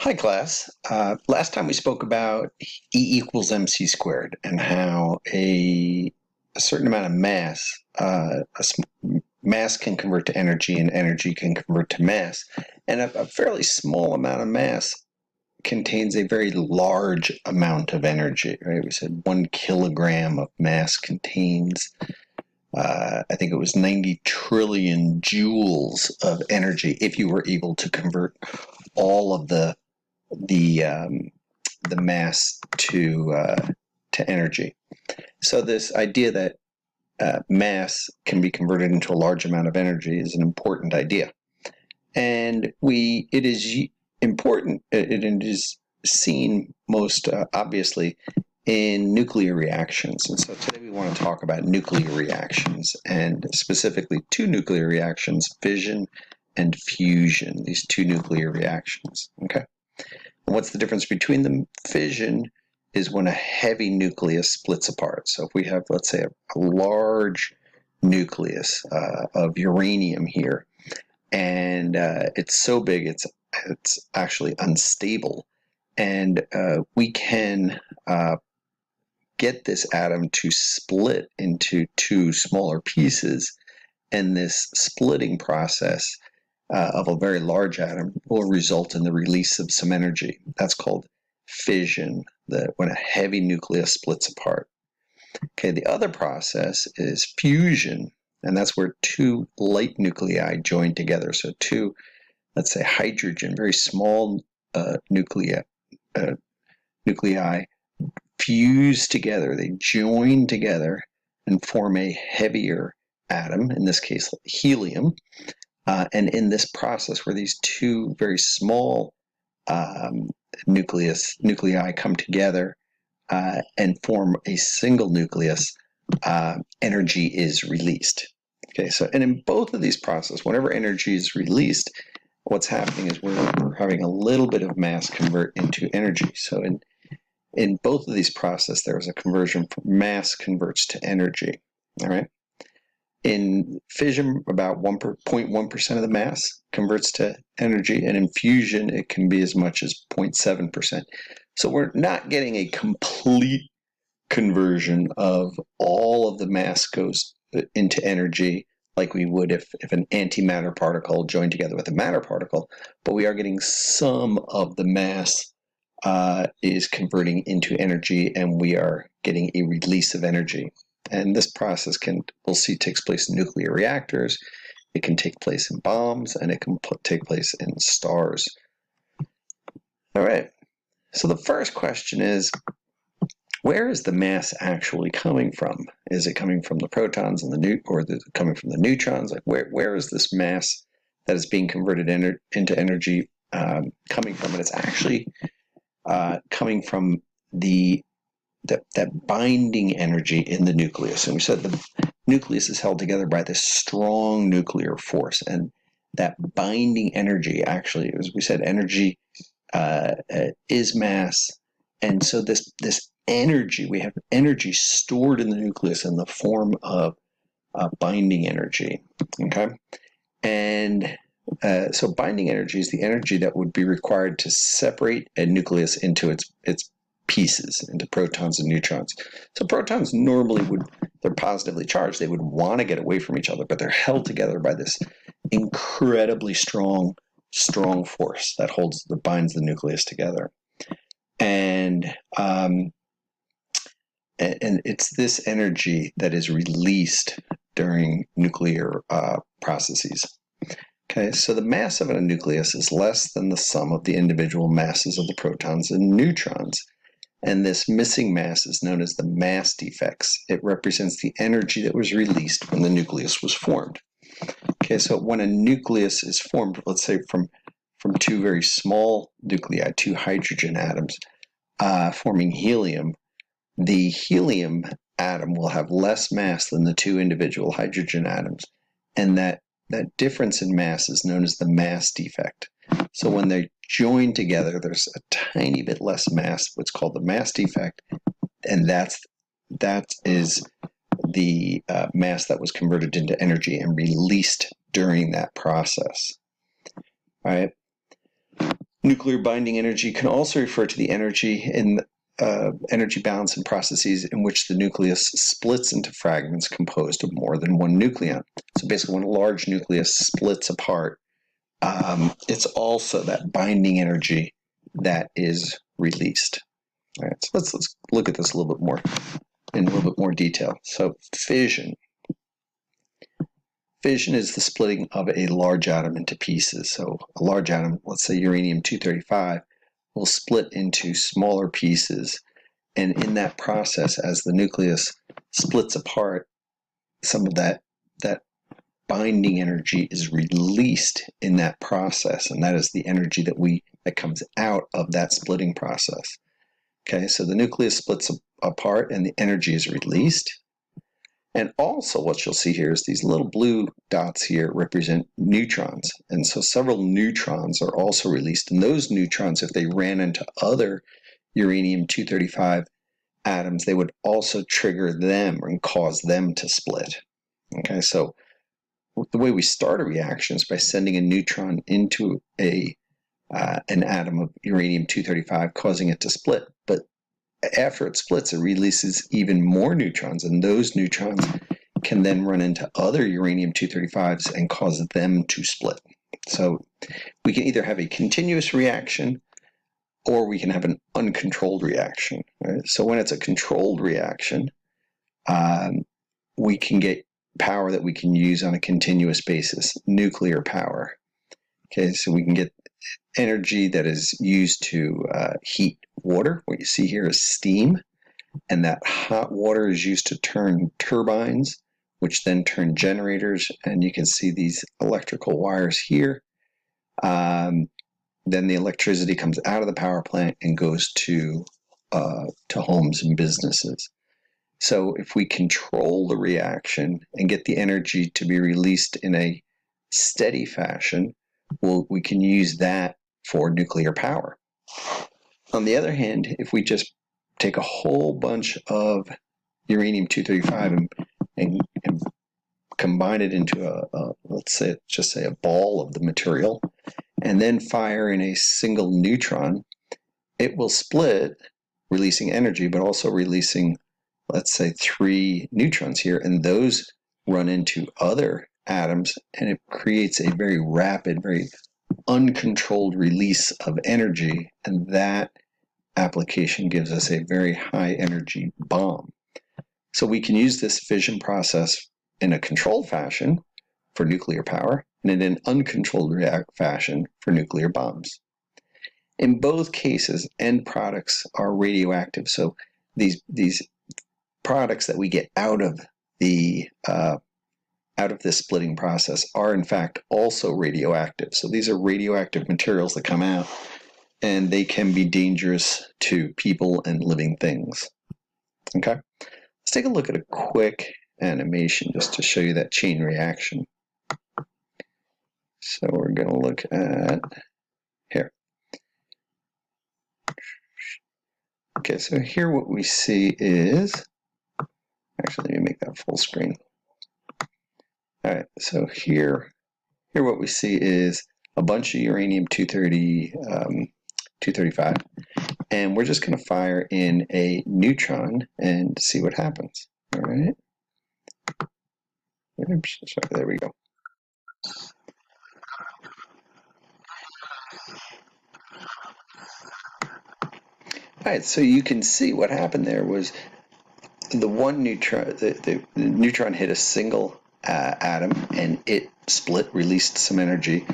Hi, class. Last time we spoke about E equals mc squared and how a certain amount of mass, mass can convert to energy and energy can convert to mass. And a fairly small amount of mass contains a very large amount of energy, right? We said 1 kilogram of mass contains, I think it was 90 trillion joules of energy if you were able to convert all of the mass to energy. So this idea that mass can be converted into a large amount of energy is an important idea, and it is important. It is seen most obviously in nuclear reactions. And so today we want to talk about nuclear reactions, and specifically two nuclear reactions: fission and fusion. These two nuclear reactions. Okay. And what's the difference between them? Fission is when a heavy nucleus splits apart. So if we have, let's say, a large nucleus of uranium here, and it's so big it's actually unstable, and we can get this atom to split into two smaller pieces, and this splitting process of a very large atom will result in the release of some energy. That's called fission, when a heavy nucleus splits apart. Okay, the other process is fusion, and that's where two light nuclei join together. So two, let's say, hydrogen, very small nuclei fuse together. They join together and form a heavier atom, in this case helium. And in this process, where these two very small nuclei come together and form a single nucleus, energy is released. Okay, so and in both of these processes, whenever energy is released, what's happening is we're having a little bit of mass convert into energy. So in both of these processes, there is a conversion from mass converts to energy. All right. In fission, about 1.1% of the mass converts to energy, and in fusion, it can be as much as 0.7%. So we're not getting a complete conversion of all of the mass goes into energy like we would if an antimatter particle joined together with a matter particle, but we are getting some of the mass is converting into energy, and we are getting a release of energy. And this process we'll see takes place in nuclear reactors. It can take place in bombs, and it can take place in stars. All right. So the first question is, where is the mass actually coming from? Is it coming from the protons and or is it coming from the neutrons? Like where is this mass that is being converted into energy coming from? And it's actually coming from that binding energy in the nucleus. And we said the nucleus is held together by this strong nuclear force, and that binding energy, actually, as we said, energy is mass. And so this energy, we have energy stored in the nucleus in the form of binding energy. Okay, and so binding energy is the energy that would be required to separate a nucleus into its pieces, into protons and neutrons. So protons normally they're positively charged. They would want to get away from each other, but they're held together by this incredibly strong force that binds the nucleus together. And it's this energy that is released during nuclear processes. Okay, so the mass of a nucleus is less than the sum of the individual masses of the protons and neutrons. And this missing mass is known as the mass defects. It represents the energy that was released when the nucleus was formed. Okay, so when a nucleus is formed, let's say from two very small nuclei, two hydrogen atoms, forming helium, the helium atom will have less mass than the two individual hydrogen atoms. And that difference in mass is known as the mass defect. So when they join together, there's a tiny bit less mass, what's called the mass defect, and that is the mass that was converted into energy and released during that process. All right. Nuclear binding energy can also refer to the energy in energy balance in processes in which the nucleus splits into fragments composed of more than one nucleon. So basically, when a large nucleus splits apart, it's also that binding energy that is released. All right, so let's look at this a little bit more in a little bit more detail. So fission. Fission is the splitting of a large atom into pieces. So a large atom, let's say uranium-235, will split into smaller pieces. And in that process, as the nucleus splits apart, some of that binding energy is released in that process, and that is the energy that comes out of that splitting process. Okay, so the nucleus splits apart and the energy is released. And also what you'll see here is these little blue dots here represent neutrons. And so several neutrons are also released. And those neutrons, if they ran into other uranium-235 atoms, they would also trigger them and cause them to split. Okay, so the way we start a reaction is by sending a neutron into an atom of uranium-235, causing it to split. But after it splits, it releases even more neutrons, and those neutrons can then run into other uranium-235s and cause them to split. So we can either have a continuous reaction or we can have an uncontrolled reaction. Right? So when it's a controlled reaction, we can get power that we can use on a continuous basis, nuclear power. Okay, so we can get energy that is used to heat water. What you see here is steam, and that hot water is used to turn turbines, which then turn generators, and you can see these electrical wires here. Then the electricity comes out of the power plant and goes to homes and businesses. So if we control the reaction and get the energy to be released in a steady fashion, we can use that for nuclear power. On the other hand, if we just take a whole bunch of uranium-235 and combine it into let's say, just say a ball of the material, and then fire in a single neutron, it will split, releasing energy, but also releasing, let's say, 3 neutrons here, and those run into other atoms, and it creates a very rapid, very uncontrolled release of energy, and that application gives us a very high energy bomb. So we can use this fission process in a controlled fashion for nuclear power and in an uncontrolled fashion for nuclear bombs. In both cases, end products are radioactive. So these products that we get out of this splitting process are in fact also radioactive. So these are radioactive materials that come out, and they can be dangerous to people and living things. Okay, let's take a look at a quick animation just to show you that chain reaction. So we're going to look at here. Okay, so here what we see is, actually let me make that full screen. All right, so here what we see is a bunch of uranium-235, and we're just going to fire in a neutron and see what happens. All right. Oops, sorry, there we go. All right, so you can see what happened there was the one neutron, the neutron hit a single atom, and it split, released some energy.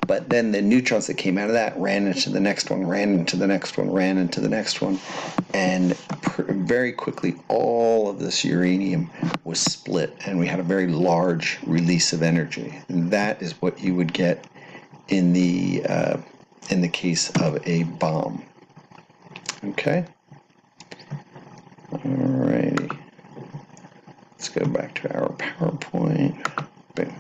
But then the neutrons that came out of that ran into the next one, ran into the next one, ran into the next one, and very quickly all of this uranium was split, and we had a very large release of energy. And that is what you would get in the case of a bomb. Okay. Alrighty. Let's go back to our PowerPoint. Boom.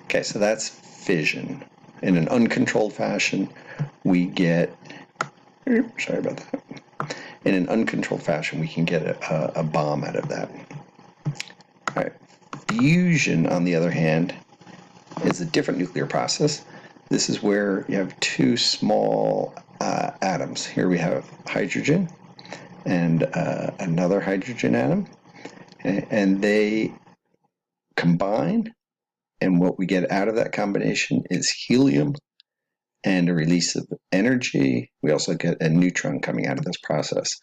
Okay, so that's fission. In an uncontrolled fashion, we get, sorry about that. In an uncontrolled fashion, we can get a bomb out of that. All right. Fusion, on the other hand, is a different nuclear process. This is where you have two small atoms. Here we have hydrogen and another hydrogen atom, and they combine, and what we get out of that combination is helium and a release of energy. We also get a neutron coming out of this process.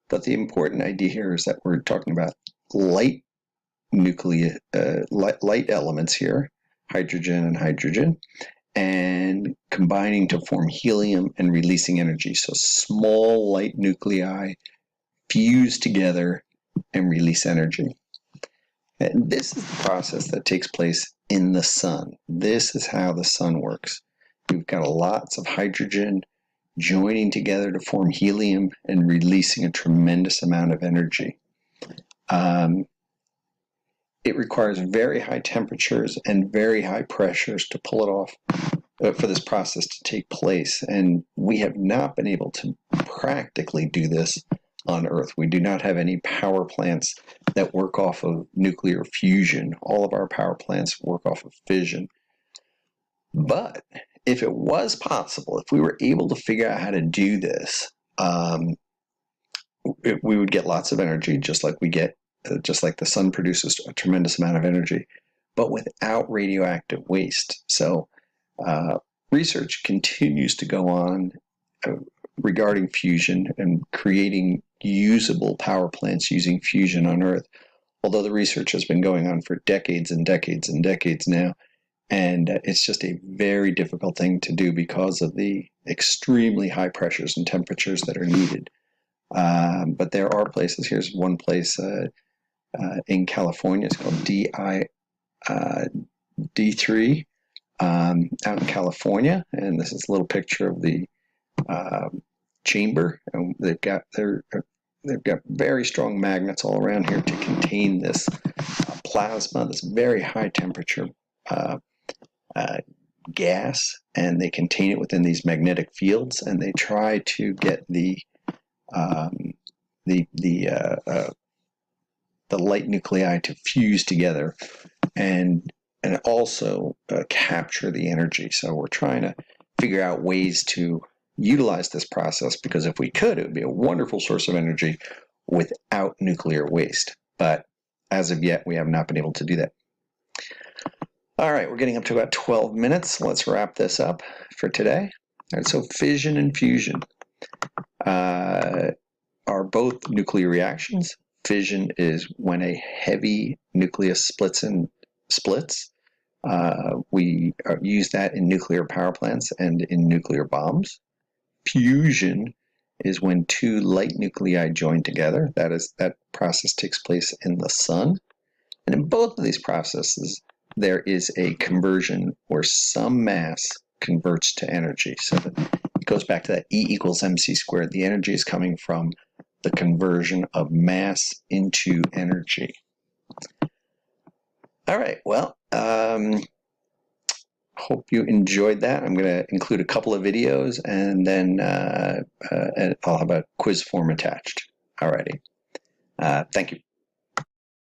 But the important idea here is that we're talking about light light elements here, hydrogen and hydrogen, and combining to form helium and releasing energy. So small light nuclei fuse together and release energy. And this is the process that takes place in the sun. This is how the sun works. We've got lots of hydrogen joining together to form helium and releasing a tremendous amount of energy. It requires very high temperatures and very high pressures to pull it off, for this process to take place. And we have not been able to practically do this on Earth. We do not have any power plants that work off of nuclear fusion. All of our power plants work off of fission. But if it was possible, if we were able to figure out how to do this, we would get lots of energy, just like the sun produces a tremendous amount of energy, but without radioactive waste. So research continues to go on regarding fusion and creating usable power plants using fusion on Earth, although the research has been going on for decades and decades and decades now. And it's just a very difficult thing to do because of the extremely high pressures and temperatures that are needed. But there are places. Here's one place in California. It's called D3 out in California. And this is a little picture of the chamber. And they've got very strong magnets all around here to contain this plasma, this very high temperature gas, and they contain it within these magnetic fields, and they try to get the light nuclei to fuse together and also capture the energy. So we're trying to figure out ways to utilize this process, because if we could, it would be a wonderful source of energy without nuclear waste. But as of yet, we have not been able to do that. All right, we're getting up to about 12 minutes. Let's wrap this up for today. All right, so fission and fusion are both nuclear reactions. Fission is when a heavy nucleus splits. We use that in nuclear power plants and in nuclear bombs. Fusion is when two light nuclei join together. That process takes place in the sun. And in both of these processes, there is a conversion where some mass converts to energy. So it goes back to that E equals mc squared. The energy is coming from the conversion of mass into energy. All right, well, hope you enjoyed that. I'm going to include a couple of videos, and then I'll have a quiz form attached. All righty. Thank you.